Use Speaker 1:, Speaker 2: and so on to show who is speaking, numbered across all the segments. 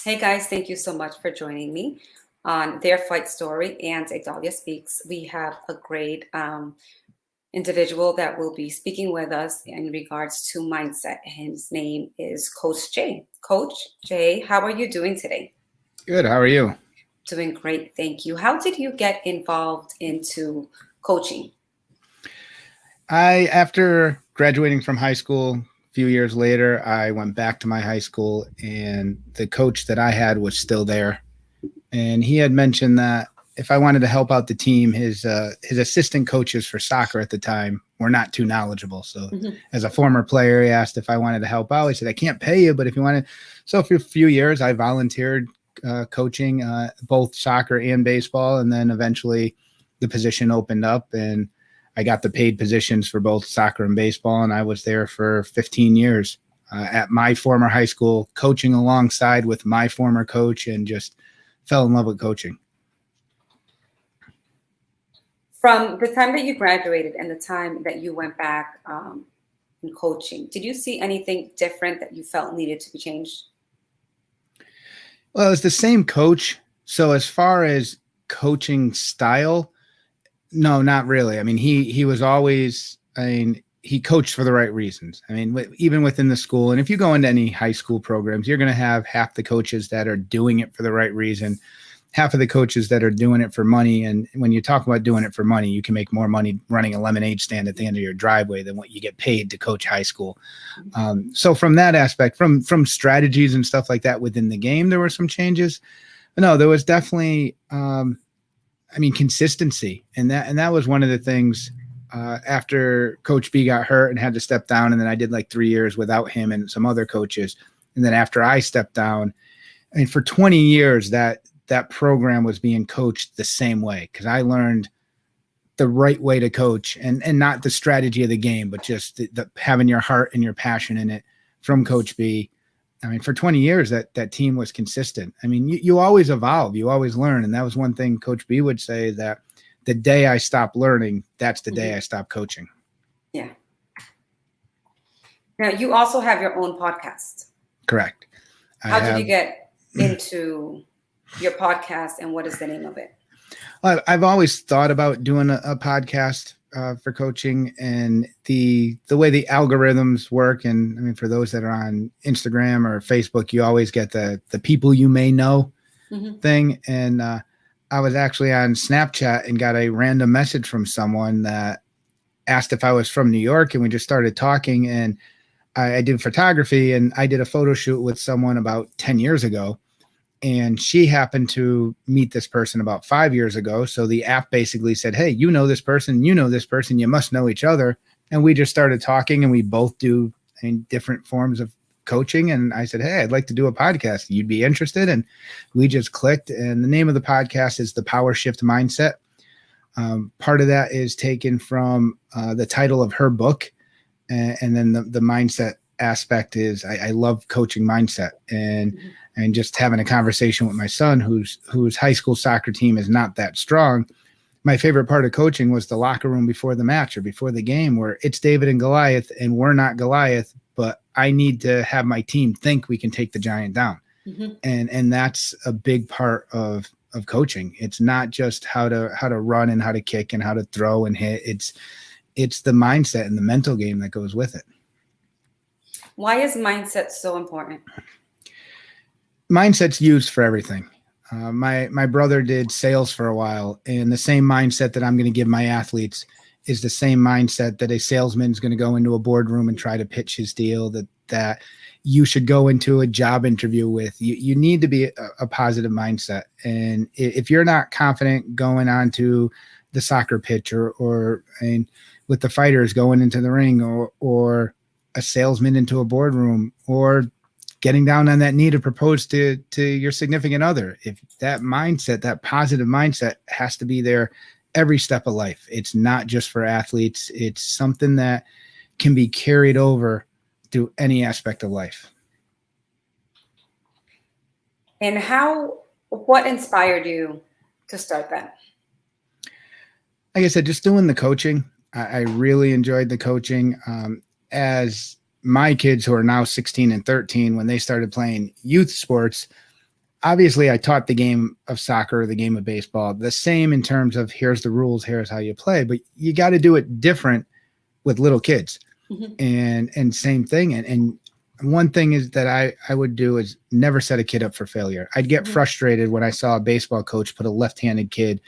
Speaker 1: Hey guys, thank you so much for joining me on Their Fight Story and Igdalia Speaks. We have a great individual that will be speaking with us in regards to mindset. His name is Coach Jay. Coach Jay, how are you doing today?
Speaker 2: Good. How are you?
Speaker 1: Doing great, thank you. How did you get involved into coaching?
Speaker 2: After graduating from high school, a few years later, I went back to my high school, and the coach that I had was still there. And he had mentioned that if I wanted to help out the team, his assistant coaches for soccer at the time were not too knowledgeable. So as a former player, he asked if I wanted to help out. He said, I can't pay you, but if you want to. So for a few years, I volunteered coaching both soccer and baseball. And then eventually the position opened up and I got the paid positions for both soccer and baseball. And I was there for 15 years at my former high school, coaching alongside with my former coach, and just fell in love with coaching.
Speaker 1: From the time that you graduated and the time that you went back in coaching, did you see anything different that you felt needed to be changed?
Speaker 2: Well, it's the same coach. So as far as coaching style, no, not really. I mean, he was always, he coached for the right reasons. I mean, even within the school, and if you go into any high school programs, you're going to have half the coaches that are doing it for the right reason, half of the coaches that are doing it for money. And when you talk about doing it for money, you can make more money running a lemonade stand at the end of your driveway than what you get paid to coach high school. So from that aspect, from strategies and stuff like that within the game, there were some changes. But no, there was definitely, consistency. And that was one of the things after Coach B got hurt and had to step down. And then I did like 3 years without him and some other coaches. And then after I stepped down, for 20 years, that program was being coached the same way, because I learned the right way to coach, and not the strategy of the game, but just the having your heart and your passion in it from Coach B. For 20 years, that team was consistent. You always evolve, you always learn. And that was one thing Coach B would say, that the day I stop learning, that's the day I stop coaching.
Speaker 1: Yeah. Now, you also have your own podcast.
Speaker 2: Correct.
Speaker 1: How did you get into your podcast, and what is the name of it?
Speaker 2: I've always thought about doing a podcast for coaching, and the way the algorithms work. And for those that are on Instagram or Facebook, you always get the people you may know thing. And I was actually on Snapchat and got a random message from someone that asked if I was from New York, and we just started talking. And I did photography, and I did a photo shoot with someone about 10 years ago. And she happened to meet this person about 5 years ago. So the app basically said, hey, you know this person, you must know each other. And we just started talking, and we both do different forms of coaching. And I said, hey, I'd like to do a podcast. You'd be interested? And we just clicked. And the name of the podcast is the Powershift Mindset. Part of that is taken from the title of her book. And then the mindset aspect is I love coaching mindset, and just having a conversation with my son, whose high school soccer team is not that strong. My favorite part of coaching was the locker room before the match or before the game, where it's David and Goliath, and we're not Goliath, but I need to have my team think we can take the giant down. And that's a big part of coaching. It's not just how to run and how to kick and how to throw and hit. It's the mindset and the mental game that goes with it.
Speaker 1: Why is mindset so important?
Speaker 2: Mindset's used for everything. My brother did sales for a while, and the same mindset that I'm going to give my athletes is the same mindset that a salesman is going to go into a boardroom and try to pitch his deal, that you should go into a job interview with. You need to be a positive mindset. And if you're not confident going onto the soccer pitch or with the fighters going into the ring, or a salesman into a boardroom, or getting down on that knee to propose to your significant other, if that mindset, that positive mindset, has to be there every step of life. It's not just for athletes. It's something that can be carried over through any aspect of life.
Speaker 1: And what inspired you to start that?
Speaker 2: Like I said, just doing the coaching. I really enjoyed the coaching. As my kids, who are now 16 and 13, when they started playing youth sports, obviously I taught the game of soccer, the game of baseball, the same in terms of here's the rules, here's how you play, but you got to do it different with little kids. And same thing. And one thing is that I would do is never set a kid up for failure. I'd get frustrated when I saw a baseball coach put a left-handed kid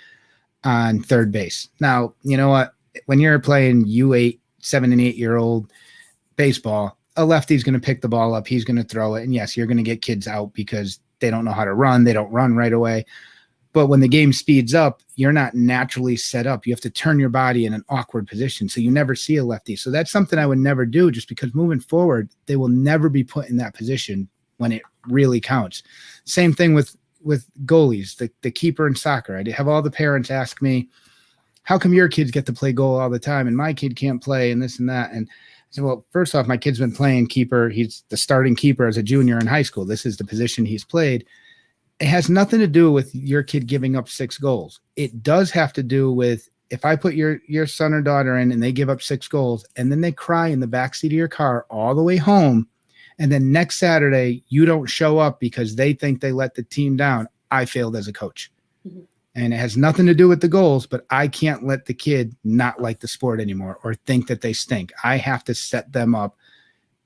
Speaker 2: on third base. Now, you know what? When you're playing U8, 7 and 8 year old baseball, a lefty's going to pick the ball up. He's going to throw it. And yes, you're going to get kids out because they don't know how to run. They don't run right away. But when the game speeds up, you're not naturally set up. You have to turn your body in an awkward position. So you never see a lefty. So that's something I would never do, just because moving forward, they will never be put in that position when it really counts. Same thing with goalies, the keeper in soccer. I have all the parents ask me, how come your kids get to play goal all the time and my kid can't play and this and that? And I said, well, first off, my kid's been playing keeper. He's the starting keeper as a junior in high school. This is the position he's played. It has nothing to do with your kid giving up 6 goals. It does have to do with if I put your son or daughter in and they give up 6 goals and then they cry in the backseat of your car all the way home, and then next Saturday you don't show up because they think they let the team down, I failed as a coach. And it has nothing to do with the goals, but I can't let the kid not like the sport anymore or think that they stink. I have to set them up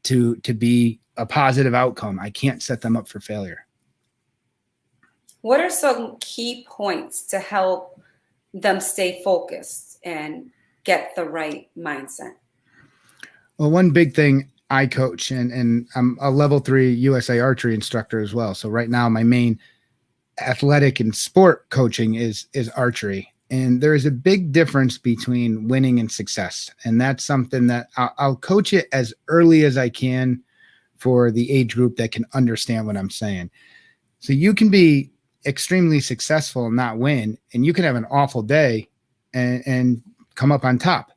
Speaker 2: to be a positive outcome. I can't set them up for failure.
Speaker 1: What are some key points to help them stay focused and get the right mindset?
Speaker 2: Well, one big thing I coach, and I'm a level 3 USA archery instructor as well. So right now my main athletic and sport coaching is archery. And there is a big difference between winning and success. And that's something that I'll coach it as early as I can for the age group that can understand what I'm saying. So you can be extremely successful and not win, and you can have an awful day and come up on top.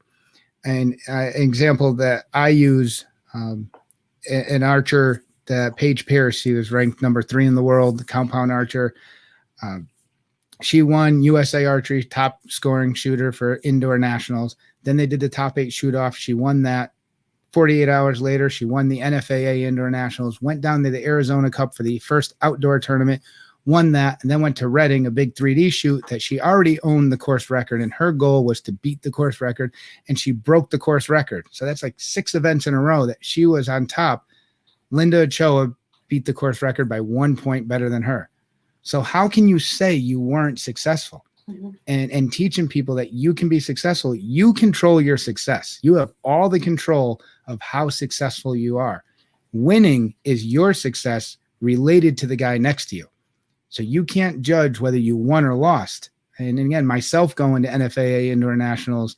Speaker 2: And example that I use, an archer, that Paige Pierce, she was ranked number 3 in the world, the compound archer. She won USA Archery top scoring shooter for indoor nationals. Then they did the top 8 shoot off. She won that. 48 hours later, she won the NFAA indoor nationals, went down to the Arizona Cup for the first outdoor tournament, won that, and then went to Reading, a big 3D shoot that she already owned the course record, and her goal was to beat the course record, and she broke the course record. So that's like 6 events in a row that she was on top. Linda Ochoa beat the course record by 1 point better than her. So how can you say you weren't successful? And teaching people that you can be successful, you control your success. You have all the control of how successful you are. Winning is your success related to the guy next to you. So you can't judge whether you won or lost. And again, myself going to NFAA indoor nationals,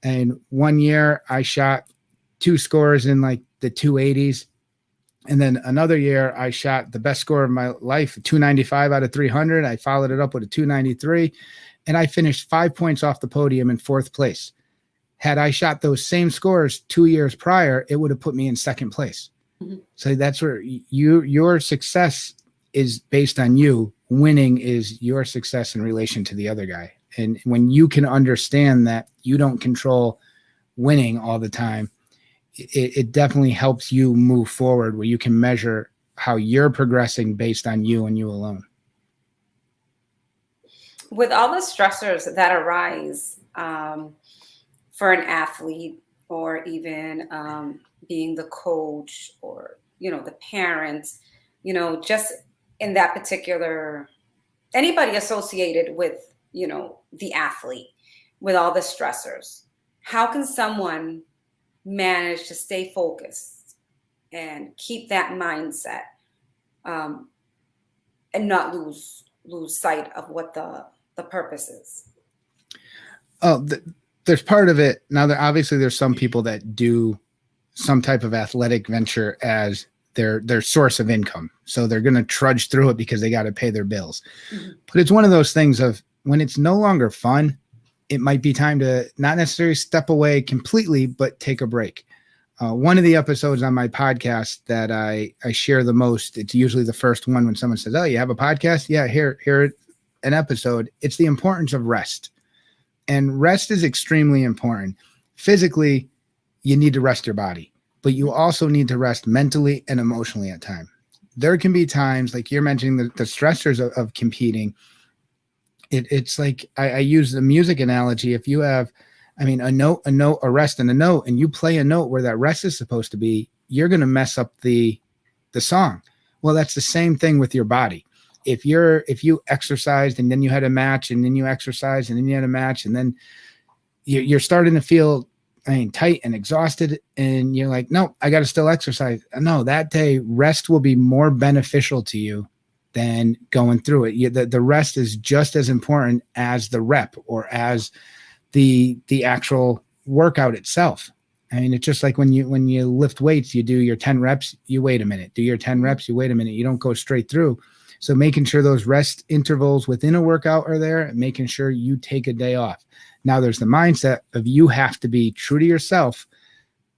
Speaker 2: and one year I shot 2 scores in like the 280s. And then another year I shot the best score of my life, 295 out of 300. I followed it up with a 293, and I finished 5 points off the podium in 4th place. Had I shot those same scores 2 years prior, it would have put me in 2nd place. So that's where your success is based on you. Winning is your success in relation to the other guy. And when you can understand that you don't control winning all the time, it definitely helps you move forward, where you can measure how you're progressing based on you and you alone.
Speaker 1: With all the stressors that arise for an athlete, or even being the coach, or, the parents, just in that particular, anybody associated with, the athlete, with all the stressors, how can someone manage to stay focused and keep that mindset, and not lose sight of what the purpose is?
Speaker 2: Oh, there's part of it. Now, obviously there's some people that do some type of athletic venture as their source of income. So they're going to trudge through it because they got to pay their bills. But it's one of those things of when it's no longer fun, it might be time to not necessarily step away completely, but take a break. One of the episodes on my podcast that I share the most, it's usually the first one when someone says, "Oh, you have a podcast?" Yeah, here an episode. It's the importance of rest. And rest is extremely important. Physically, you need to rest your body, but you also need to rest mentally and emotionally at times. there can be times like you're mentioning the stressors of competing. It's like I use the music analogy. If you have, I mean, a note, a rest, and a note, and you play a note where that rest is supposed to be, you're going to mess up the song. Well, that's the same thing with your body. If you exercised and then you had a match and then you exercised and then you had a match and then you're starting to feel, tight and exhausted, and you're like, no, I got to still exercise. No, that day rest will be more beneficial to you than going through it. The rest is just as important as the rep or as the actual workout itself. I mean, it's just like when you lift weights, you do your 10 reps, you wait a minute, do your 10 reps, you wait a minute, you don't go straight through. So making sure those rest intervals within a workout are there, and making sure you take a day off. Now there's the mindset of you have to be true to yourself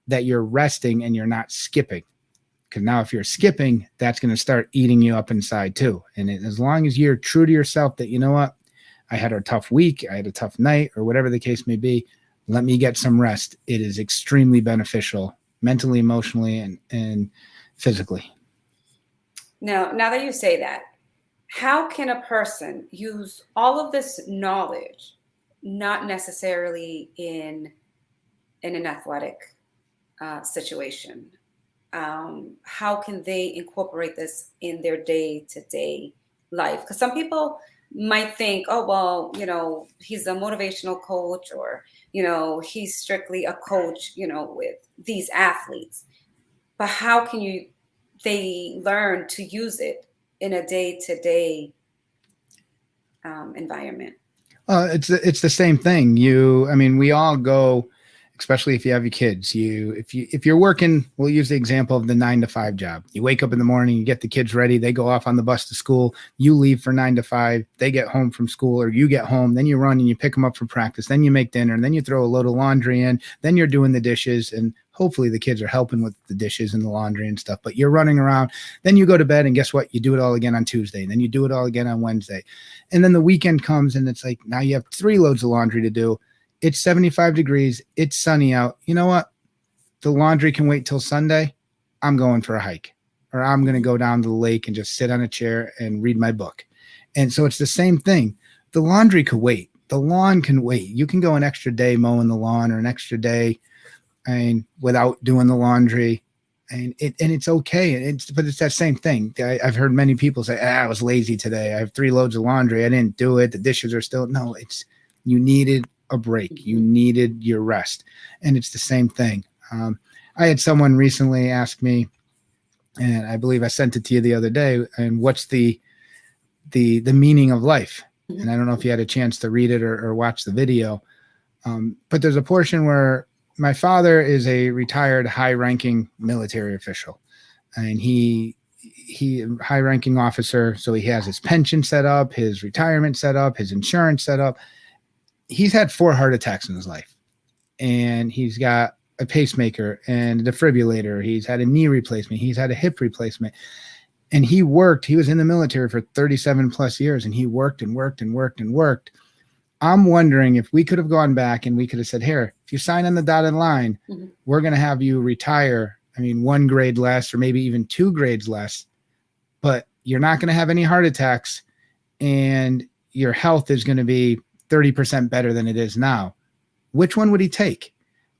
Speaker 2: that you're resting and you're not skipping. Because now if you're skipping, that's going to start eating you up inside too. And as long as you're true to yourself that, you know what, I had a tough week, I had a tough night, or whatever the case may be, let me get some rest. It is extremely beneficial mentally, emotionally, and physically.
Speaker 1: Now that you say that, how can a person use all of this knowledge, not necessarily in an athletic situation? How can they incorporate this in their day-to-day life? Because some people might think, oh, well, he's a motivational coach, or, he's strictly a coach, with these athletes. But how can they learn to use it in a day-to-day environment?
Speaker 2: It's the same thing. We all go, especially if you have your kids, if you're working, we'll use the example of the 9 to 5 job. You wake up in the morning, you get the kids ready, they go off on the bus to school, you leave for 9 to 5, they get home from school, or you get home, then you run and you pick them up for practice, then you make dinner, and then you throw a load of laundry in, then you're doing the dishes, and hopefully the kids are helping with the dishes and the laundry and stuff, but you're running around, then you go to bed, and guess what? You do it all again on Tuesday, and then you do it all again on Wednesday. And then the weekend comes, and it's like, now you have 3 loads of laundry to do. It's 75 degrees. It's sunny out. You know what? The laundry can wait till Sunday. I'm going for a hike, or I'm going to go down to the lake and just sit on a chair and read my book. And so it's the same thing. The laundry could wait. The lawn can wait. You can go an extra day mowing the lawn, or an extra day without doing the laundry. And it's okay. But it's that same thing. I've heard many people say, I was lazy today. I have 3 loads of laundry. I didn't do it. The dishes are still. No, you needed a break. You needed your rest. And it's the same thing. I had someone recently ask me, and I believe I sent it to you the other day, and what's the meaning of life? And I don't know if you had a chance to read it or watch the video. But there's a portion where my father is a retired high-ranking military official, and he high-ranking officer. So he has his pension set up, his retirement set up, his insurance set up. He's had 4 heart attacks in his life, and he's got a pacemaker and a defibrillator. He's had a knee replacement. He's had a hip replacement, and he was in the military for 37 plus years, and he worked and worked and worked and worked. I'm wondering if we could have gone back and we could have said, here, if you sign on the dotted line, we're going to have you retire. 1 grade less, or maybe even 2 grades less, but you're not going to have any heart attacks, and your health is going to be 30% better than it is now. Which one would he take?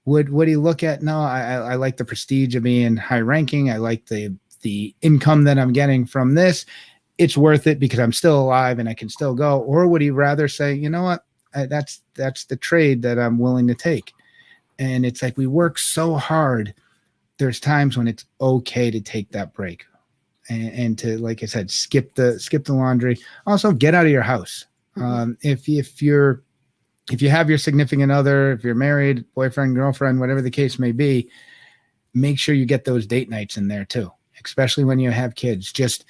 Speaker 2: Would he look at, no, I like the prestige of being high ranking. I like the income that I'm getting from this. It's worth it because I'm still alive and I can still go. Or would he rather say, you know what? That's the trade that I'm willing to take. And it's like, we work so hard. There's times when it's okay to take that break and to, like I said, skip the laundry. Also, get out of your house. If you have your significant other, if you're married, boyfriend, girlfriend, whatever the case may be, make sure you get those date nights in there too, especially when you have kids. Just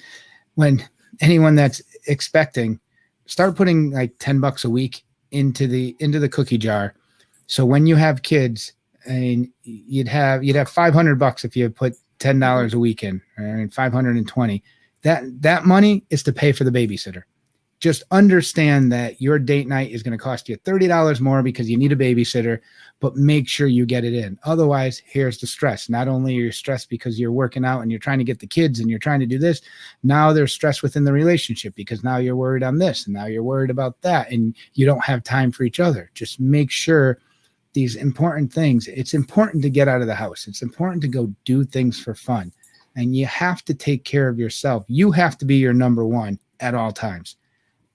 Speaker 2: when anyone that's expecting, start putting like $10 a week into the cookie jar. So when you have kids, and you'd have $500 if you put $10 a week in, or $520. That money is to pay for the babysitter. just understand that your date night is going to cost you $30 more because you need a babysitter, but make sure you get it in. Otherwise, here's the stress. Not only are you stressed because you're working out and you're trying to get the kids and you're trying to do this, now there's stress within the relationship because now you're worried on this and now you're worried about that and you don't have time for each other. Just make sure these important things, it's important to get out of the house. It's important to go do things for fun. And you have to take care of yourself. You have to be your number one at all times.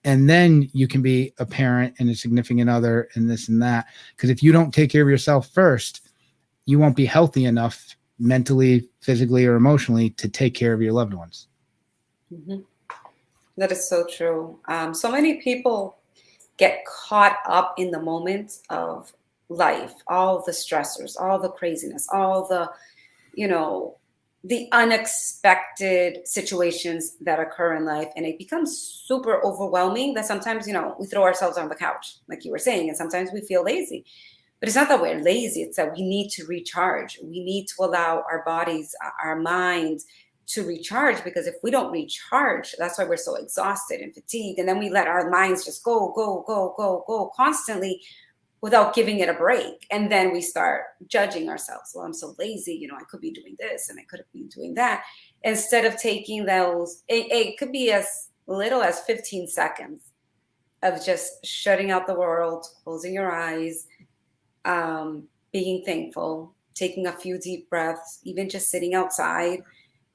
Speaker 2: And then you can be a parent and a significant other and this and that. Because if you don't take care of yourself first, you won't be healthy enough mentally, physically, or emotionally to take care of your loved ones.
Speaker 1: Mm-hmm. That is so true. So many people get caught up in the moment of life, all the stressors, all the craziness, all the, the unexpected situations that occur in life. And it becomes super overwhelming that sometimes, we throw ourselves on the couch, like you were saying, and sometimes we feel lazy. But it's not that we're lazy. It's that we need to recharge. We need to allow our bodies, our minds to recharge, because if we don't recharge, that's why we're so exhausted and fatigued. And then we let our minds just go constantly without giving it a break. And then we start judging ourselves. Well, I'm so lazy, I could be doing this and I could be doing that. Instead of taking those, it could be as little as 15 seconds of just shutting out the world, closing your eyes, being thankful, taking a few deep breaths, even just sitting outside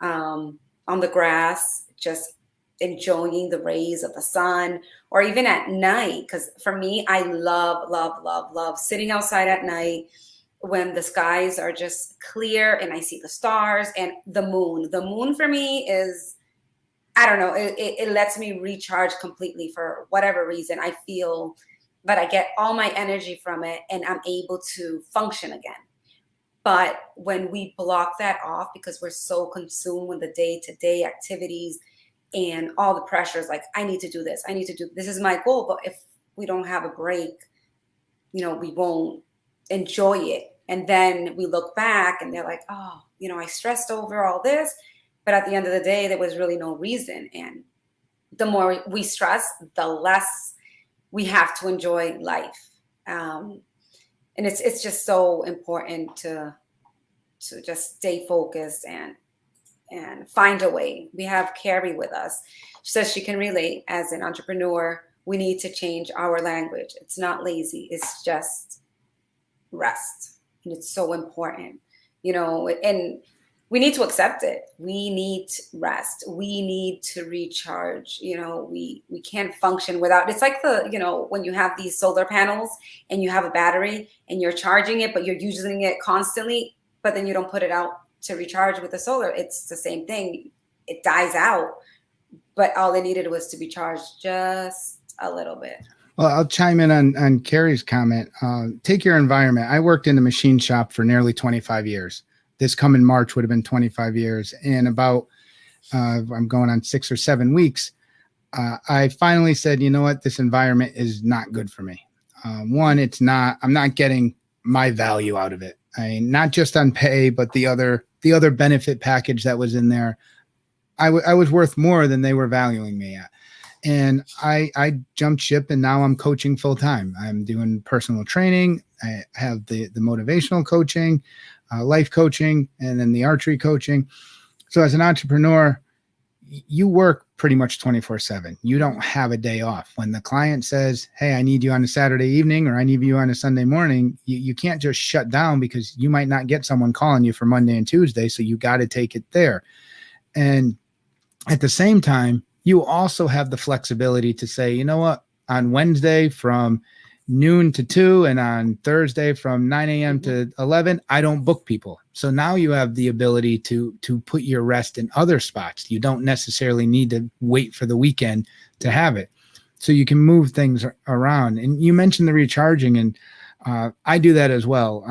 Speaker 1: on the grass, just enjoying the rays of the sun, or even at night. Because for me, I love sitting outside at night when the skies are just clear and I see the stars and the moon. The moon for me is, I don't know, it lets me recharge completely for whatever reason. I feel that I get all my energy from it and I'm able to function again. But when we block that off because we're so consumed with the day-to-day activities and all the pressures, like I need to do this, this is my goal. But if we don't have a break, we won't enjoy it. And then we look back and they're like, oh, I stressed over all this. But at the end of the day, there was really no reason. And the more we stress, the less we have to enjoy life. And it's just so important to just stay focused and find a way. We have Carrie with us. She says she can relate. As an entrepreneur, we need to change our language. It's not lazy. It's just rest. And it's so important, and we need to accept it. We need rest. We need to recharge. We can't function without. It's like when you have these solar panels and you have a battery and you're charging it, but you're using it constantly, but then you don't put it out to recharge with the solar. It's the same thing. It dies out, but all it needed was to be charged just a little bit.
Speaker 2: Well, I'll chime in on Carrie's comment. Take your environment. I worked in the machine shop for nearly 25 years. This coming March would have been 25 years. And about, I'm going on 6 or 7 weeks, I finally said, you know what, this environment is not good for me. One, I'm not getting my value out of it. Not just on pay, but the other benefit package that was in there. I was worth more than they were valuing me at. And I jumped ship and now I'm coaching full time. I'm doing personal training. I have the motivational coaching, life coaching, and then the archery coaching. So as an entrepreneur, you work pretty much 24/7. You don't have a day off. When the client says, hey, I need you on a Saturday evening or I need you on a Sunday morning, you can't just shut down because you might not get someone calling you for Monday and Tuesday. So you got to take it there. And at the same time, you also have the flexibility to say, you know what, on Wednesday from noon to 2 and on Thursday from 9 a.m. to 11, I don't book people. So now you have the ability to put your rest in other spots. You don't necessarily need to wait for the weekend to have it. So you can move things around. And you mentioned the recharging, and I do that as well.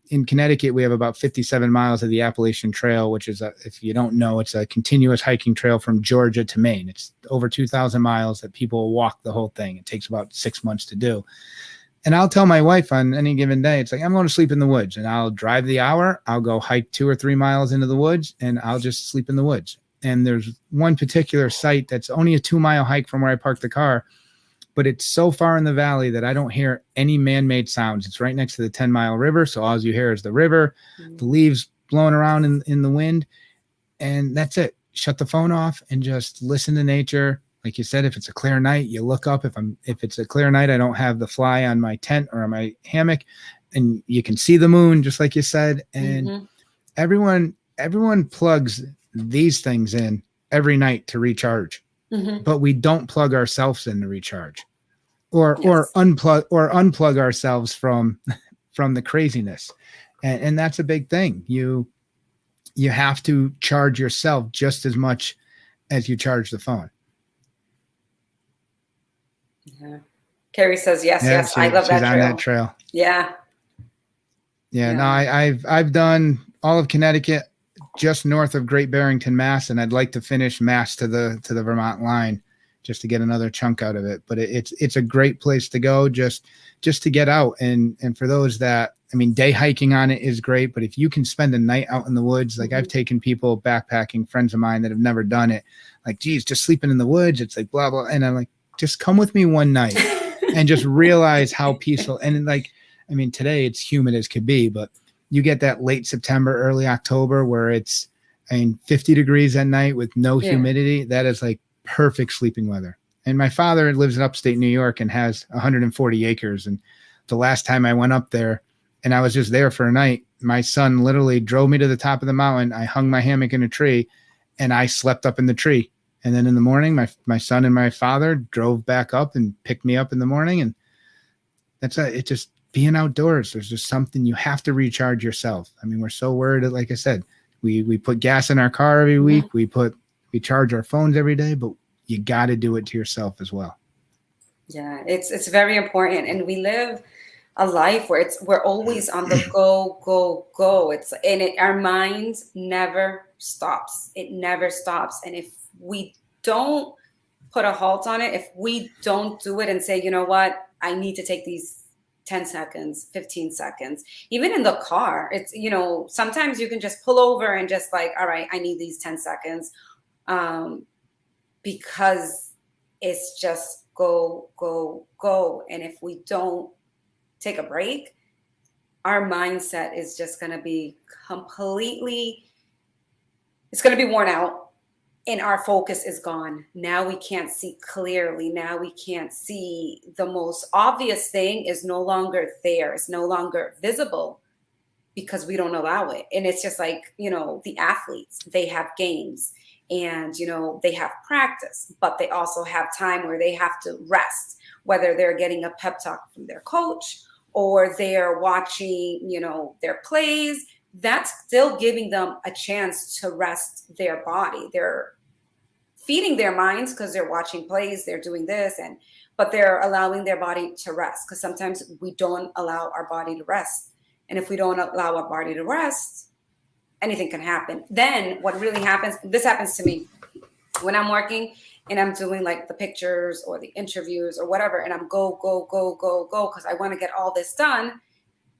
Speaker 2: In Connecticut, we have about 57 miles of the Appalachian Trail, which is, if you don't know, it's a continuous hiking trail from Georgia to Maine. It's over 2,000 miles that people walk the whole thing. It takes about 6 months to do. And I'll tell my wife on any given day, it's like, I'm going to sleep in the woods, and I'll drive the hour. I'll go hike 2 or 3 miles into the woods and I'll just sleep in the woods. And there's one particular site that's only a 2-mile hike from where I parked the car, but it's so far in the valley that I don't hear any man-made sounds. It's right next to the 10-mile river. So all you hear is the river, the leaves blowing around in the wind. And that's it. Shut the phone off and just listen to nature. Like you said, if it's a clear night, you look up. If it's a clear night, I don't have the fly on my tent or on my hammock, and you can see the moon, just like you said. And everyone plugs these things in every night to recharge, but we don't plug ourselves in to recharge, or unplug ourselves from the craziness. And that's a big thing. You have to charge yourself just as much as you charge the phone.
Speaker 1: Yeah. Carrie says, yes. I love that trail. She's on that trail. Yeah.
Speaker 2: No, I've done all of Connecticut, just north of Great Barrington, Mass, and I'd like to finish Mass to the Vermont line just to get another chunk out of it. But it's a great place to go just to get out. And for those that, I mean, day hiking on it is great, but if you can spend a night out in the woods, like I've taken people backpacking, friends of mine that have never done it, like, geez, just sleeping in the woods, it's like blah, blah. And I'm like, just come with me one night and just realize how peaceful. And like, I mean, today it's humid as could be, but you get that late September, early October where it's, 50 degrees at night with no humidity. That is like perfect sleeping weather. And my father lives in upstate New York and has 140 acres. And the last time I went up there and I was just there for a night, my son literally drove me to the top of the mountain. I hung my hammock in a tree and I slept up in the tree. And then in the morning, my son and my father drove back up and picked me up in the morning. And it's just being outdoors. There's just something you have to recharge yourself. I mean, we're so worried that, like I said, we put gas in our car every week. We charge our phones every day, but you got to do it to yourself as well.
Speaker 1: Yeah, it's very important. And we live a life where we're always on the go. Our mind never stops. It never stops. And if we don't put a halt on it, if we don't do it and say, you know what, I need to take these 10 seconds, 15 seconds, even in the car, it's, sometimes you can just pull over and just like, all right, I need these 10 seconds. Because it's just go. And if we don't take a break, our mindset is just going to be it's going to be worn out. And our focus is gone. Now we can't see clearly. Now we can't see the most obvious thing is no longer there. It's no longer visible because we don't allow it. And it's just like, the athletes, they have games and, they have practice, but they also have time where they have to rest, whether they're getting a pep talk from their coach or they're watching, their plays. That's still giving them a chance to rest their body. They're feeding their minds because they're watching plays, they're doing this, but they're allowing their body to rest because sometimes we don't allow our body to rest. And if we don't allow our body to rest, anything can happen. Then what really happens, this happens to me when I'm working and I'm doing like the pictures or the interviews or whatever, and I'm go because I want to get all this done.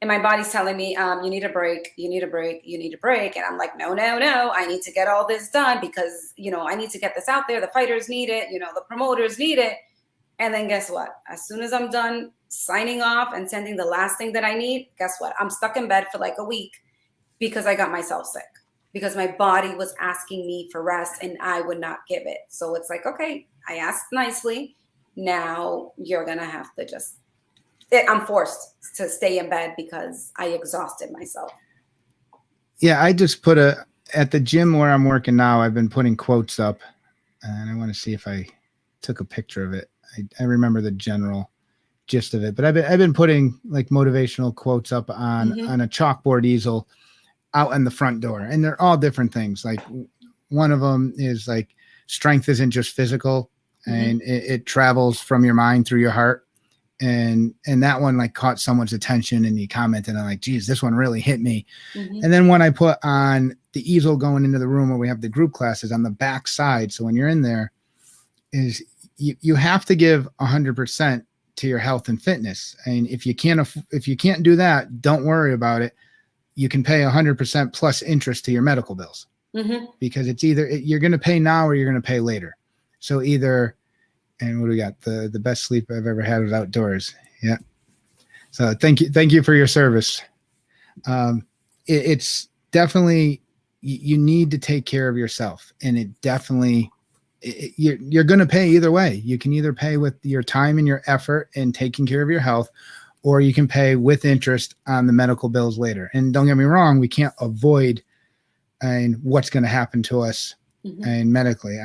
Speaker 1: And my body's telling me, you need a break. And I'm like, no. I need to get all this done because, I need to get this out there. The fighters need it. The promoters need it. And then guess what? As soon as I'm done signing off and sending the last thing that I need, guess what? I'm stuck in bed for like a week because I got myself sick because my body was asking me for rest and I would not give it. So it's like, okay, I asked nicely. Now you're going to have to I'm forced to stay in bed because I exhausted myself.
Speaker 2: Yeah, I just put at the gym where I'm working now, I've been putting quotes up and I want to see if I took a picture of it. I remember the general gist of it, but I've been putting like motivational quotes up on a chalkboard easel out in the front door. And they're all different things. Like one of them is like, strength isn't just physical and it travels from your mind through your heart. And that one like caught someone's attention and he commented on like, geez, this one really hit me. And then when I put on the easel going into the room where we have the group classes on the back side. So when you're in there is you have to give 100% to your health and fitness. And if you can't do that, don't worry about it. You can pay 100% plus interest to your medical bills. because it's either you're going to pay now or you're going to pay later. So either, and what do we got? The best sleep I've ever had was outdoors. Yeah. So thank you for your service. It's definitely, you need to take care of yourself, and it definitely, you're going to pay either way. You can either pay with your time and your effort in taking care of your health, or you can pay with interest on the medical bills later. And don't get me wrong, we can't avoid what's going to happen to us and medically.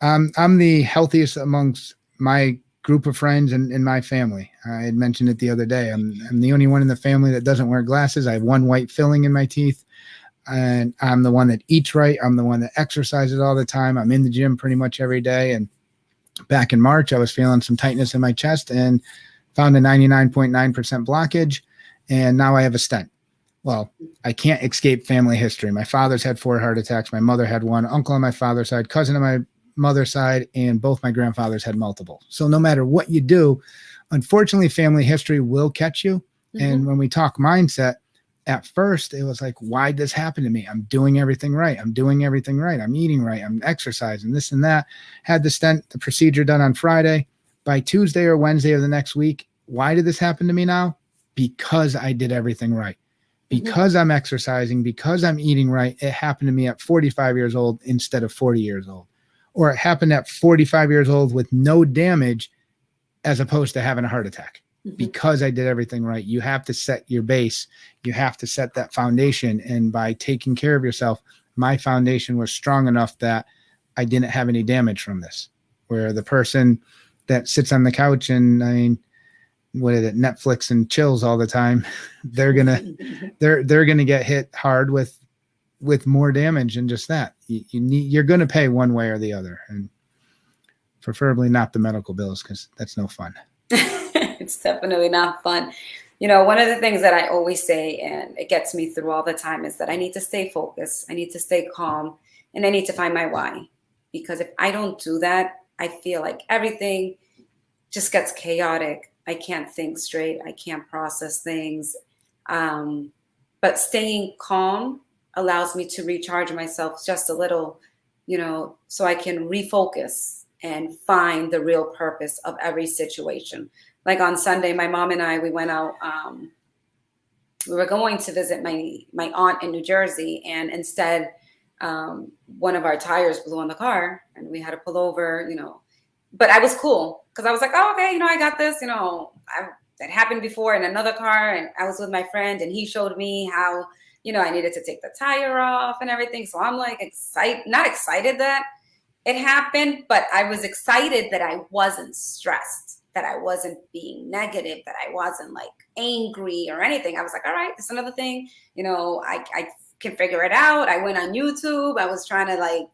Speaker 2: I'm the healthiest amongst my group of friends and in my family. I had mentioned it the other day. I'm the only one in the family that doesn't wear glasses. I have one white filling in my teeth, and I'm the one that eats right. I'm the one that exercises all the time. I'm in the gym pretty much every day. And back in March, I was feeling some tightness in my chest and found a 99.9% blockage. And now I have a stent. Well, I can't escape family history. My father's had 4 heart attacks. My mother had 1, uncle on my father's side, cousin on my mother's side, and both my grandfathers had multiple. So no matter what you do, unfortunately, family history will catch you. And when we talk mindset, at first it was like, why did this happen to me? I'm doing everything right. I'm doing everything right. I'm eating right. I'm exercising, this and that. Had the procedure done on Friday. By Tuesday or Wednesday of the next week, why did this happen to me now? Because I did everything right. Because I'm exercising, because I'm eating right. It happened to me at 45 years old instead of 40 years old. Or it happened at 45 years old with no damage as opposed to having a heart attack. Because I did everything right. You have to set your base. You have to set that foundation. And by taking care of yourself, my foundation was strong enough that I didn't have any damage from this. Where the person that sits on the couch and Netflix and chills all the time, they're gonna get hit hard with more damage than just that. You're gonna pay one way or the other, and preferably not the medical bills, because that's no fun.
Speaker 1: It's definitely not fun. One of the things that I always say, and it gets me through all the time, is that I need to stay focused. I need to stay calm, and I need to find my why. Because if I don't do that, I feel like everything just gets chaotic. I can't think straight. I can't process things. But staying calm allows me to recharge myself just a little, so I can refocus and find the real purpose of every situation. Like on Sunday, my mom and I, we went out. We were going to visit my aunt in New Jersey, and instead, one of our tires blew on the car, and we had to pull over. But I was cool because I was like, oh, okay, I got this. That happened before in another car, and I was with my friend, and he showed me how I needed to take the tire off and everything. So I'm like not excited that it happened, but I was excited that I wasn't stressed, that I wasn't being negative, that I wasn't like angry or anything. I was like, all right, it's another thing. I can figure it out. I went on YouTube. I was trying to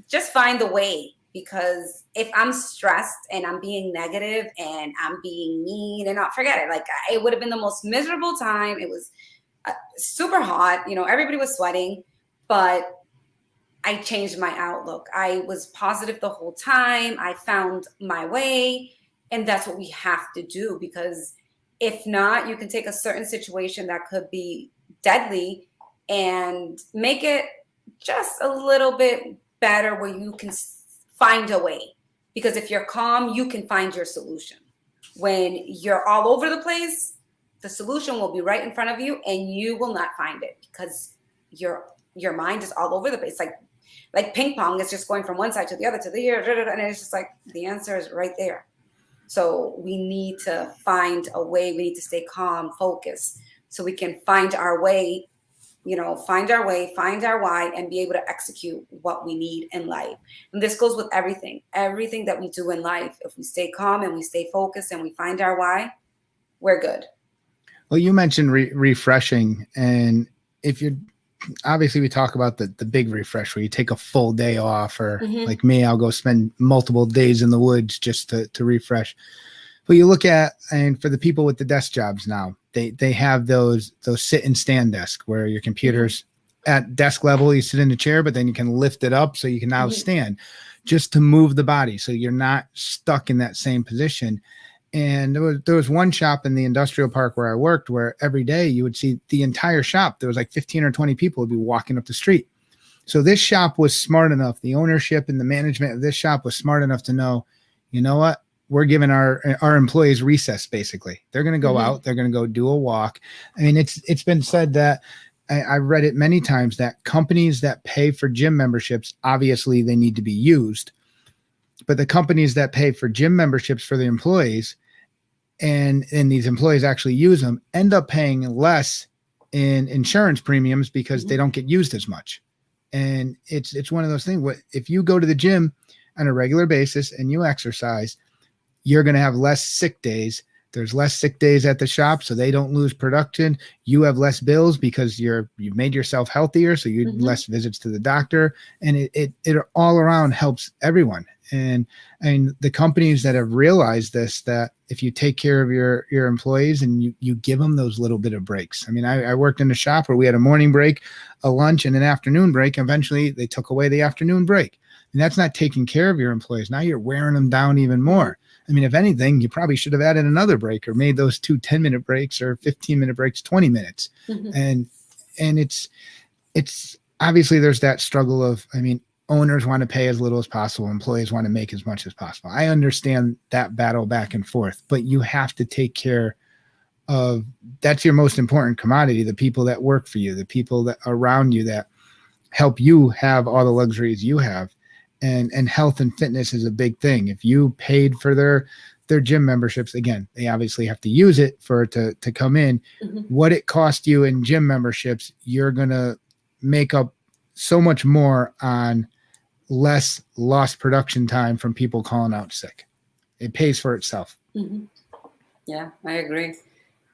Speaker 1: just find a way, because if I'm stressed and I'm being negative and I'm being mean, and forget it. It would have been the most miserable time. It was super hot. Everybody was sweating, but I changed my outlook. I was positive the whole time. I found my way. And that's what we have to do, because if not, you can take a certain situation that could be deadly and make it just a little bit better, where you can find a way. Because if you're calm, you can find your solution. When you're all over the place, the solution will be right in front of you, and you will not find it, because your mind is all over the place. Like ping pong, is just going from one side to the other to the other, and it's just like the answer is right there. So we need to find a way. We need to stay calm, focused, so we can find our way, find our way, find our why, and be able to execute what we need in life. And this goes with everything that we do in life. If we stay calm and we stay focused and we find our why, we're good.
Speaker 2: Well, you mentioned refreshing, and if you're, obviously we talk about the big refresh where you take a full day off, or like me, I'll go spend multiple days in the woods just to refresh. But you look at, and for the people with the desk jobs now, they have those sit and stand desk where your computer's at desk level, you sit in the chair, but then you can lift it up so you can now stand, just to move the body so you're not stuck in that same position. And there was one shop in the industrial park where I worked where every day you would see the entire shop. There was like 15 or 20 people would be walking up the street. So this shop was smart enough. The ownership and the management of this shop was smart enough to know, you know what? We're giving our employees recess, basically. They're going to go out. They're going to go do a walk. I mean, it's been said that I've read it many times that companies that pay for gym memberships, obviously they need to be used. But the companies that pay for gym memberships for the employees and these employees actually use them end up paying less in insurance premiums because they don't get used as much. And it's one of those things. If you go to the gym on a regular basis and you exercise, you're going to have less sick days. There's less sick days at the shop, so they don't lose production. You have less bills because you've made yourself healthier, so you less visits to the doctor, and it all around helps everyone. And the companies that have realized this, that if you take care of your employees and you give them those little bit of breaks. I mean, I worked in a shop where we had a morning break, a lunch, and an afternoon break. Eventually, they took away the afternoon break. And that's not taking care of your employees. Now you're wearing them down even more. I mean, if anything, you probably should have added another break or made those 2 10-minute breaks or 15-minute breaks 20 minutes. And it's obviously there's that struggle of, I mean, owners want to pay as little as possible. Employees want to make as much as possible. I understand that battle back and forth, but you have to take care of, that's your most important commodity, the people that work for you, the people that are around you that help you have all the luxuries you have. And health and fitness is a big thing. If you paid for their gym memberships, again, they obviously have to use it for it to come in. What it cost you in gym memberships, you're going to make up so much more on less lost production time from people calling out sick. It pays for itself.
Speaker 1: Yeah, I agree.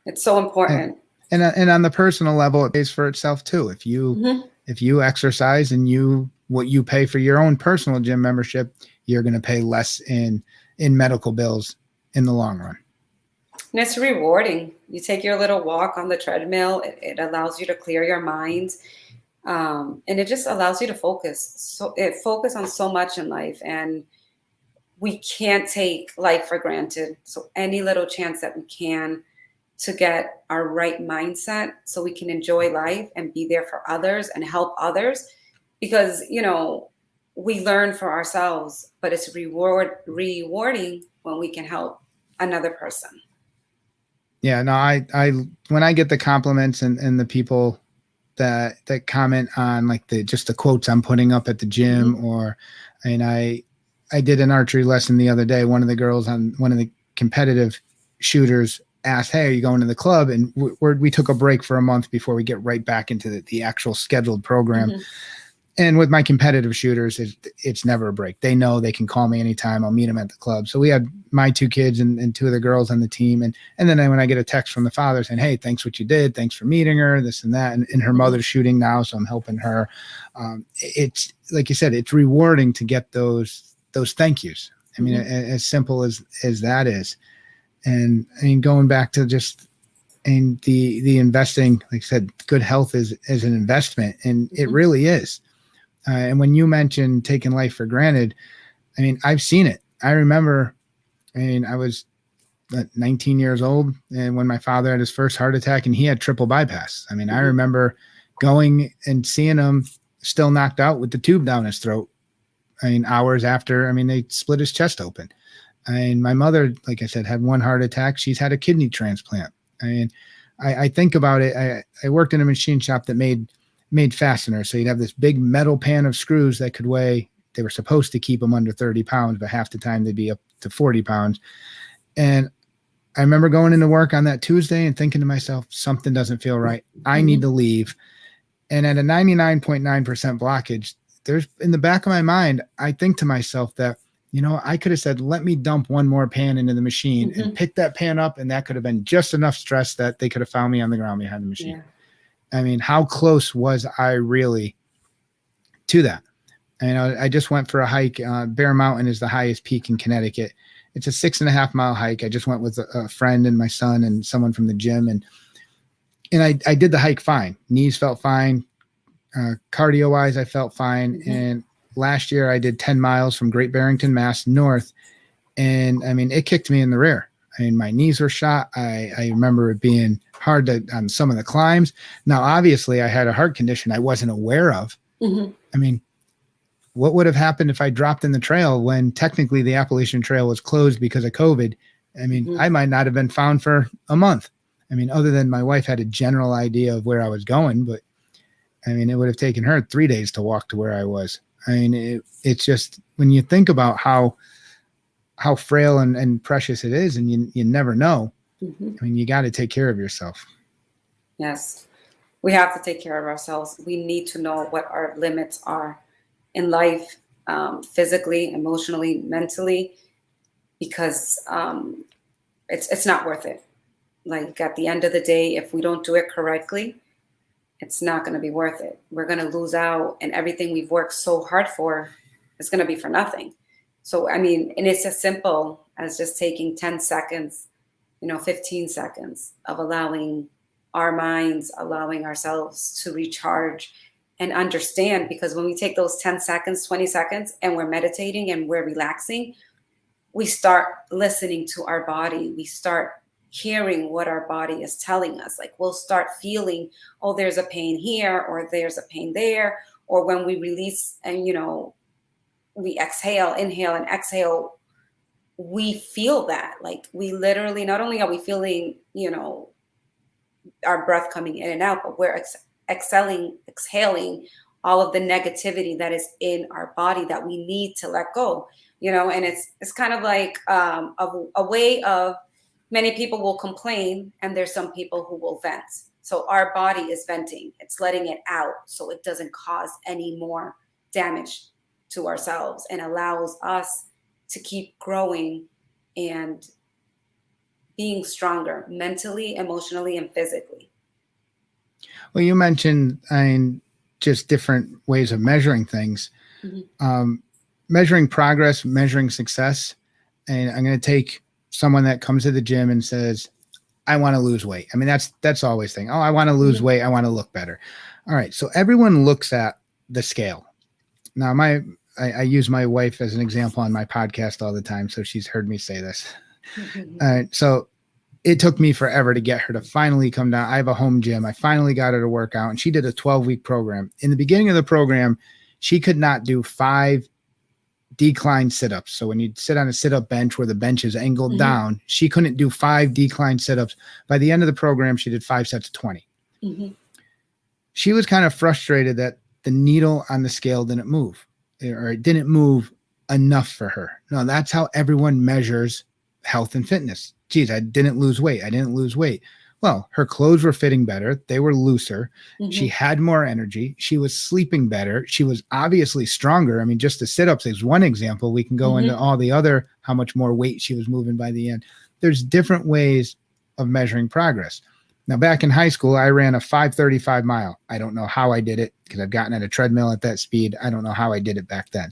Speaker 1: It's so important.
Speaker 2: And on the personal level, it pays for itself too. If you exercise and what you pay for your own personal gym membership, you're going to pay less in medical bills in the long run.
Speaker 1: And it's rewarding. You take your little walk on the treadmill. It allows you to clear your mind. And it just allows you to focus. So it focus on so much in life, and we can't take life for granted. So any little chance that we can to get our right mindset so we can enjoy life and be there for others and help others, because, we learn for ourselves, but it's rewarding when we can help another person.
Speaker 2: Yeah, no, I when I get the compliments and the people that comment on like just the quotes I'm putting up at the gym, or, I did an archery lesson the other day. One of the girls on one of the competitive shooters asked, "Hey, are you going to the club?" And we took a break for a month before we get right back into the actual scheduled program. And with my competitive shooters, it's never a break. They know they can call me anytime. I'll meet them at the club. So we had my 2 kids and 2 of the girls on the team. And then when I get a text from the father saying, "Hey, thanks what you did. Thanks for meeting her," this and that. And her mother's shooting now, so I'm helping her. It's like you said, it's rewarding to get those thank yous. I mean, as simple as that is. And I mean, going back to just the investing, like I said, good health is an investment, and it really is. And when you mentioned taking life for granted, I mean, I've seen it. I remember, I was 19 years old, and when my father had his first heart attack, and he had triple bypass. I mean, I remember going and seeing him still knocked out with the tube down his throat. Hours after, they split his chest open. My mother, like I said, had 1 heart attack. She's had a kidney transplant. I think about it. I worked in a machine shop that made fasteners. So you'd have this big metal pan of screws that could weigh, they were supposed to keep them under 30 pounds, but half the time they'd be up to 40 pounds. And I remember going into work on that Tuesday and thinking to myself, something doesn't feel right. I need to leave. And at a 99.9% blockage, there's in the back of my mind, I think to myself that, I could have said, let me dump 1 more pan into the machine and pick that pan up. And that could have been just enough stress that they could have found me on the ground behind the machine. Yeah. How close was I really to that? I just went for a hike. Bear Mountain is the highest peak in Connecticut. It's a 6.5 mile hike. I just went with a friend and my son and someone from the gym. And I did the hike fine. Knees felt fine. Cardio wise, I felt fine. And last year I did 10 miles from Great Barrington, Mass north. And it kicked me in the rear. I mean, my knees were shot. I remember it being hard on some of the climbs. Now, obviously, I had a heart condition I wasn't aware of.
Speaker 1: Mm-hmm.
Speaker 2: I mean, what would have happened if I dropped in the trail when technically the Appalachian Trail was closed because of COVID? I mean,
Speaker 1: Mm-hmm.
Speaker 2: I might not have been found for a month. I mean, other than my wife had a general idea of where I was going, but I mean, it would have taken her 3 days to walk to where I was. I mean, it's just when you think about how frail and precious it is, and you never know.
Speaker 1: Mm-hmm.
Speaker 2: I mean, you got to take care of yourself.
Speaker 1: Yes, we have to take care of ourselves. We need to know what our limits are in life, physically, emotionally, mentally, because it's not worth it. Like at the end of the day, if we don't do it correctly, it's not going to be worth it. We're going to lose out, and everything we've worked so hard for is going to be for nothing. So, I mean, and it's as simple as just taking 10 seconds, 15 seconds of allowing our minds, allowing ourselves to recharge and understand. Because when we take those 10 seconds, 20 seconds, and we're meditating and we're relaxing, we start listening to our body. We start hearing what our body is telling us. Like we'll start feeling, oh, there's a pain here, or there's a pain there. Or when we release and, we exhale, inhale and exhale, we feel that. Like we literally, not only are we feeling, our breath coming in and out, but we're exhaling all of the negativity that is in our body that we need to let go, and it's kind of like a way of, many people will complain and there's some people who will vent. So our body is venting, it's letting it out so it doesn't cause any more damage to ourselves, and allows us to keep growing and being stronger mentally, emotionally, and physically.
Speaker 2: Well, you mentioned, just different ways of measuring things. Mm-hmm. Measuring progress, measuring success. And I'm going to take someone that comes to the gym and says, I want to lose weight. I mean, that's always the thing. Oh, I want to lose weight. I want to look better. All right. So everyone looks at the scale. Now, I use my wife as an example on my podcast all the time, so she's heard me say this. So it took me forever to get her to finally come down. I have a home gym. I finally got her to work out, and she did a 12-week program. In the beginning of the program, she could not do 5 decline sit-ups. So when you sit on a sit-up bench where the bench is angled down, she couldn't do 5 decline sit-ups. By the end of the program, she did 5 sets of 20. Mm-hmm. She was kind of frustrated that the needle on the scale didn't move, or it didn't move enough for her. No, that's how everyone measures health and fitness. Geez, I didn't lose weight. I didn't lose weight. Well, her clothes were fitting better. They were looser. Mm-hmm. She had more energy. She was sleeping better. She was obviously stronger. I mean, just the sit-ups is one example. We can go into all the other, how much more weight she was moving by the end. There's different ways of measuring progress. Now, back in high school, I ran a 5:35 mile. I don't know how I did it because I've gotten at a treadmill at that speed. I don't know how I did it back then.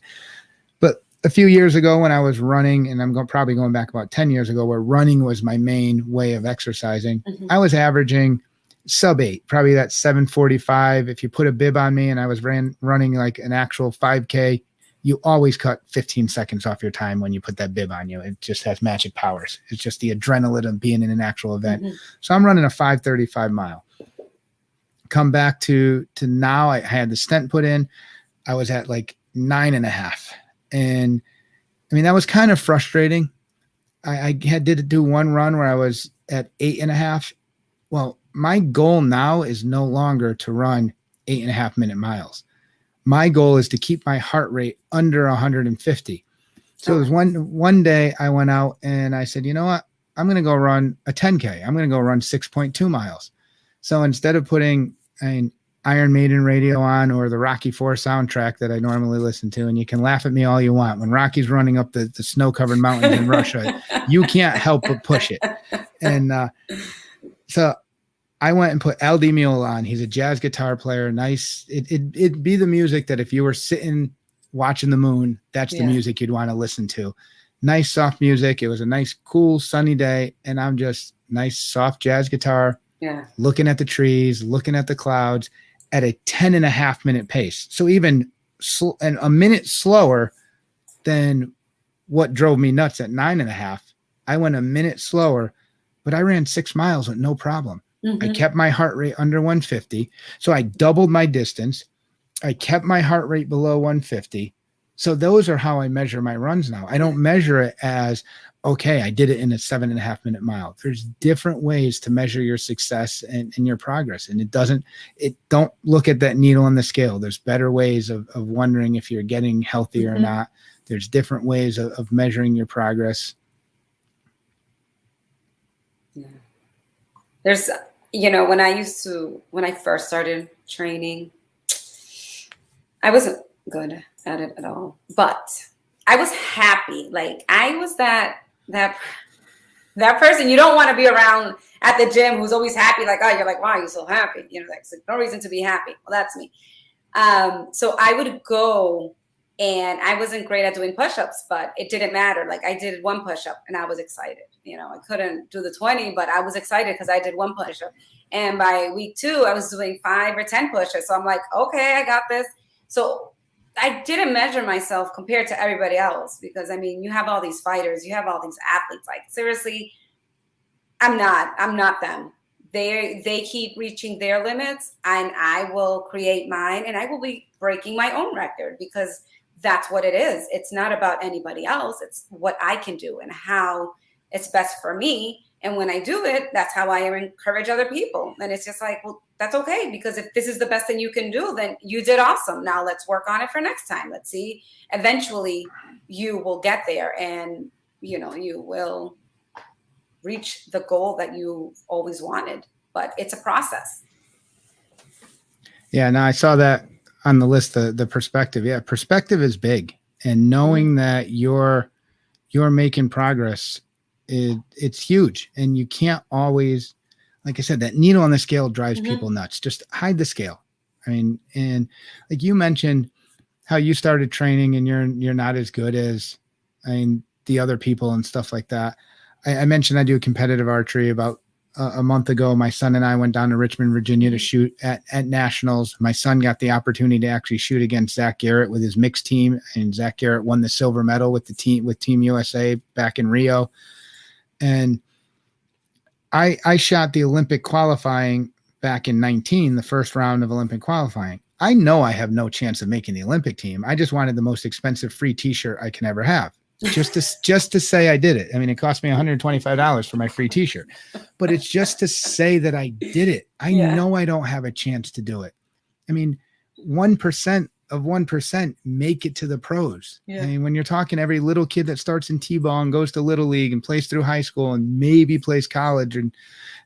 Speaker 2: But a few years ago when I was running, and I'm probably going back about 10 years ago, where running was my main way of exercising, I was averaging sub 8, probably that 7:45. If you put a bib on me and I was running like an actual 5K, you always cut 15 seconds off your time when you put that bib on you. It just has magic powers. It's just the adrenaline of being in an actual event. So I'm running a 5:35 mile. Come back to now, I had the stent put in. I was at like 9.5. And I mean, that was kind of frustrating. I did do one run where I was at 8.5. Well, my goal now is no longer to run 8.5-minute miles. My goal is to keep my heart rate under 150. So it was one day I went out and I said, you know what? I'm going to go run a 10K. I'm going to go run 6.2 miles. So instead of putting an Iron Maiden radio on or the Rocky IV soundtrack that I normally listen to, and you can laugh at me all you want. When Rocky's running up the snow-covered mountains in Russia, you can't help but push it. And so I went and put Al Di Meola on. He's a jazz guitar player. Nice. It'd be the music that if you were sitting watching the moon, that's the music you'd want to listen to. Nice, soft music. It was a nice, cool, sunny day. And I'm just nice, soft jazz guitar, looking at the trees, looking at the clouds at a 10.5-minute pace. So even and a minute slower than what drove me nuts at 9.5. I went a minute slower, but I ran 6 miles with no problem. I kept my heart rate under 150. So I doubled my distance. I kept my heart rate below 150. So those are how I measure my runs now. I don't measure it as, okay, I did it in a 7.5 minute mile. There's different ways to measure your success and your progress. And don't look at that needle on the scale. There's better ways of wondering if you're getting healthy or not. There's different ways of measuring your progress.
Speaker 1: Yeah. There's, when I first started training, I wasn't good at it at all, but I was happy. Like I was that person you don't want to be around at the gym who's always happy. Like, oh, you're like, wow, you're so happy. Like no reason to be happy. Well, that's me. So I would go, and I wasn't great at doing push-ups, but it didn't matter. Like I did 1 push-up and I was excited. I couldn't do the 20, but I was excited because I did 1 push-up. And by week 2, I was doing 5 or 10 push-ups. So I'm like, okay, I got this. So I didn't measure myself compared to everybody else because, you have all these fighters, you have all these athletes. Like seriously, I'm not them. They keep reaching their limits, and I will create mine, and I will be breaking my own record because that's what it is. It's not about anybody else. It's what I can do and how it's best for me. And when I do it, that's how I encourage other people. And it's just like, well, that's okay. Because if this is the best thing you can do, then you did awesome. Now let's work on it for next time. Let's see. Eventually you will get there, and, you will reach the goal that you always wanted, but it's a process.
Speaker 2: Yeah, no, I saw that on the list, the perspective. Yeah, perspective is big, and knowing that you're making progress, it's huge. And you can't always, like I said, that needle on the scale drives people nuts. Just hide the scale. And like you mentioned how you started training and you're not as good as the other people and stuff like that. I mentioned I do competitive archery. About a month ago, my son and I went down to Richmond, Virginia to shoot at nationals. My son got the opportunity to actually shoot against Zach Garrett with his mixed team, and Zach Garrett won the silver medal with Team USA back in Rio. And I shot the Olympic qualifying back in 19, the first round of Olympic qualifying. I know I have no chance of making the Olympic team. I just wanted the most expensive free t-shirt I can ever have. Just to say I did it. It cost me $125 for my free t-shirt, but it's just to say that I did it. I know I don't have a chance to do it. 1% of 1% make it to the pros. Yeah. When you're talking every little kid that starts in T-ball and goes to Little League and plays through high school and maybe plays college and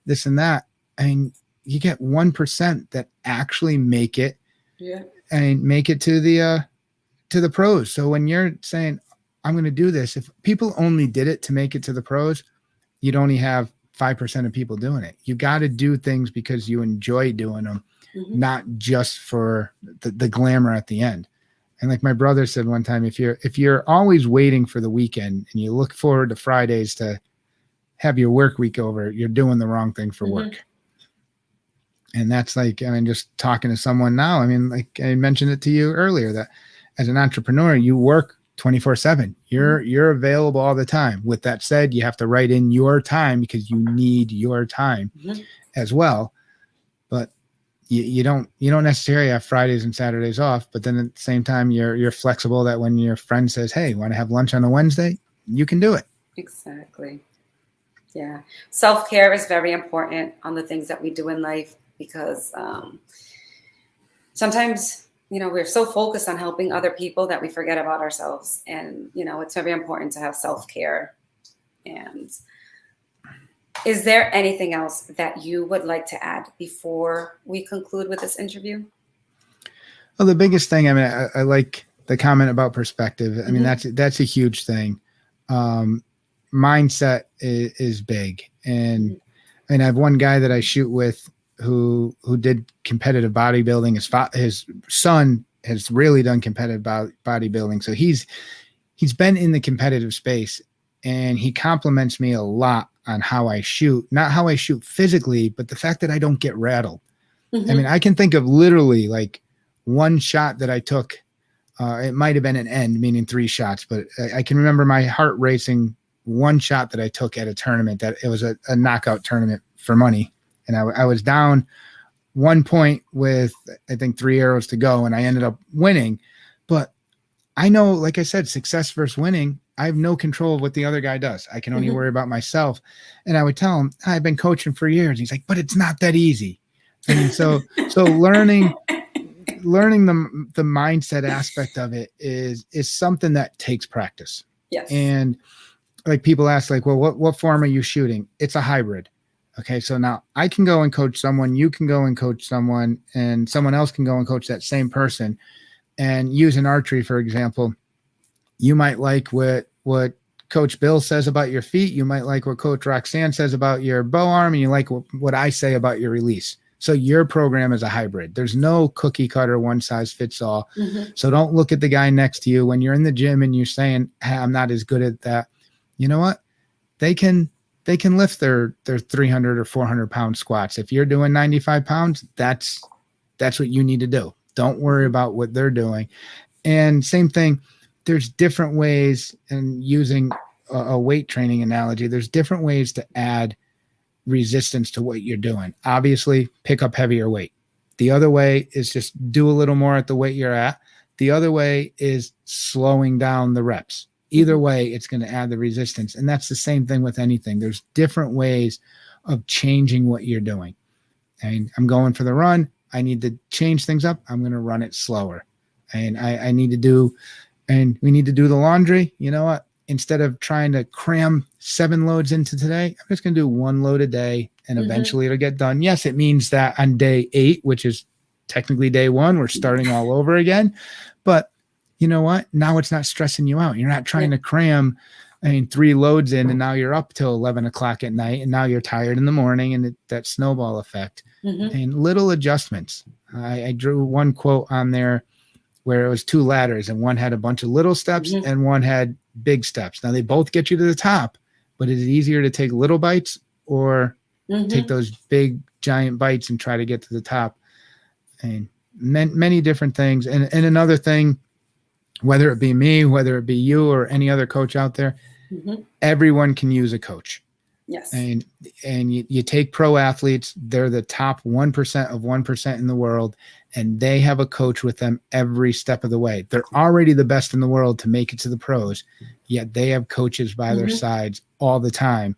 Speaker 2: this and that, you get 1% that actually make it and make it to the pros. So when you're saying, I'm going to do this, if people only did it to make it to the pros, you'd only have 5% of people doing it. You got to do things because you enjoy doing them, not just for the glamour at the end. And like my brother said one time, if you're always waiting for the weekend and you look forward to Fridays to have your work week over, you're doing the wrong thing for work. And that's like, just talking to someone now, like I mentioned it to you earlier, that as an entrepreneur, you work 24/7. You're available all the time. With that said, you have to write in your time because you need your time as well. But you don't necessarily have Fridays and Saturdays off. But then at the same time, you're flexible that when your friend says, "Hey, want to have lunch on a Wednesday?" you can do it.
Speaker 1: Exactly. Yeah. Self-care is very important on the things that we do in life because sometimes we're so focused on helping other people that we forget about ourselves. And, it's very important to have self-care. And is there anything else that you would like to add before we conclude with this interview?
Speaker 2: Well, the biggest thing, I like the comment about perspective. That's a huge thing. Mindset is big. And I have one guy that I shoot with who did competitive bodybuilding. His son has really done competitive bodybuilding. So he's been in the competitive space, and he compliments me a lot on how I shoot, not how I shoot physically, but the fact that I don't get rattled. I can think of literally like one shot that I took. It might've been an end, meaning 3 shots, but I can remember my heart racing one shot that I took at a tournament that it was a knockout tournament for money. And I was down 1 point with, I think, 3 arrows to go, and I ended up winning. But I know, like I said, success versus winning, I have no control of what the other guy does. I can only worry about myself. And I would tell him, I've been coaching for years. He's like, but it's not that easy. I mean, so learning the mindset aspect of it is something that takes practice.
Speaker 1: Yes.
Speaker 2: And like people ask, like, well, what form are you shooting? It's a hybrid. Okay. So now I can go and coach someone, you can go and coach someone, and someone else can go and coach that same person. And using archery, for example, you might like what Coach Bill says about your feet. You might like what Coach Roxanne says about your bow arm, and you like what I say about your release. So your program is a hybrid. There's no cookie cutter, one size fits all. So don't look at the guy next to you when you're in the gym and you're saying, hey, I'm not as good at that. You know what? They can lift their 300 or 400 pound squats. If you're doing 95 pounds, that's what you need to do. Don't worry about what they're doing. And same thing, there's different ways, and using a weight training analogy, there's different ways to add resistance to what you're doing. Obviously, pick up heavier weight. The other way is just do a little more at the weight you're at. The other way is slowing down the reps. Either way, it's going to add the resistance. And that's the same thing with anything. There's different ways of changing what you're doing. And I'm going for the run. I need to change things up. I'm going to run it slower. And I need to do, and we need to do the laundry. You know what? Instead of trying to cram 7 loads into today, I'm just going to do 1 load a day, and eventually it'll get done. Yes, it means that on day 8, which is technically day 1, we're starting all over again. But you know what? Now it's not stressing you out. You're not trying to cram, 3 loads in, and now you're up till 11 o'clock at night, and now you're tired in the morning, and that snowball effect. And little adjustments. I drew one quote on there where it was 2 ladders, and one had a bunch of little steps and one had big steps. Now they both get you to the top, but is it easier to take little bites or take those big giant bites and try to get to the top? And many different things. And another thing, whether it be me, whether it be you or any other coach out there, everyone can use a coach.
Speaker 1: Yes.
Speaker 2: And you take pro athletes, they're the top 1% of 1% in the world, and they have a coach with them every step of the way. They're already the best in the world to make it to the pros, yet they have coaches by their sides all the time.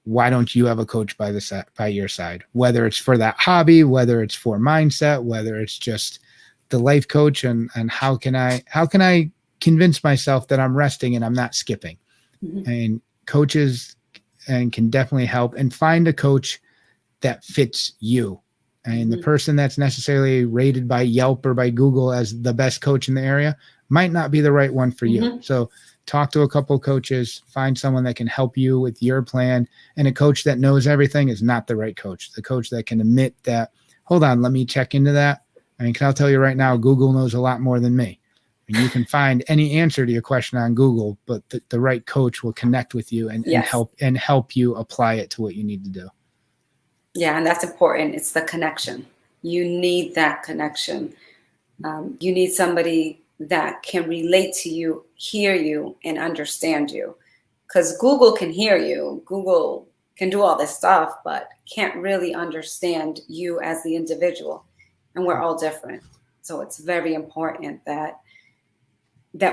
Speaker 2: Why don't you have a coach by your side? Whether it's for that hobby, whether it's for mindset, whether it's just the life coach, and how can I convince myself that I'm resting and I'm not skipping? And coaches and can definitely help, and find a coach that fits you. And the person that's necessarily rated by Yelp or by Google as the best coach in the area might not be the right one for you. So talk to a couple of coaches, find someone that can help you with your plan. And a coach that knows everything is not the right coach. The coach that can admit that, hold on, let me check into that. Can I tell you right now, Google knows a lot more than me. And you can find any answer to your question on Google, but the right coach will connect with you and help you apply it to what you need to do.
Speaker 1: Yeah, and that's important. It's the connection. You need that connection. You need somebody that can relate to you, hear you, and understand you. Because Google can hear you. Google can do all this stuff, but can't really understand you as the individual. And we're all different. So it's very important that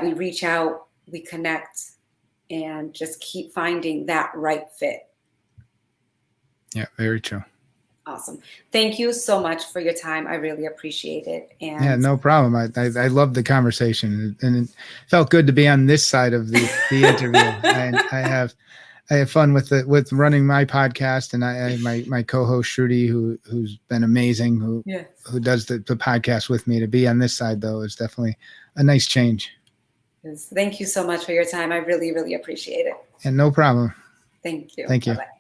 Speaker 1: we reach out, we connect, and just keep finding that right fit.
Speaker 2: Yeah, very true.
Speaker 1: Awesome. Thank you so much for your time. I really appreciate it. And
Speaker 2: yeah, no problem. I loved the conversation, and it felt good to be on this side of the interview. And I have fun with running my podcast, and I have my co-host Shruti, who's been amazing, who does the podcast with me. To be on this side though is definitely a nice change.
Speaker 1: Thank you so much for your time. I really, really appreciate it.
Speaker 2: And no problem.
Speaker 1: Thank you.
Speaker 2: Thank you.
Speaker 1: Bye-bye.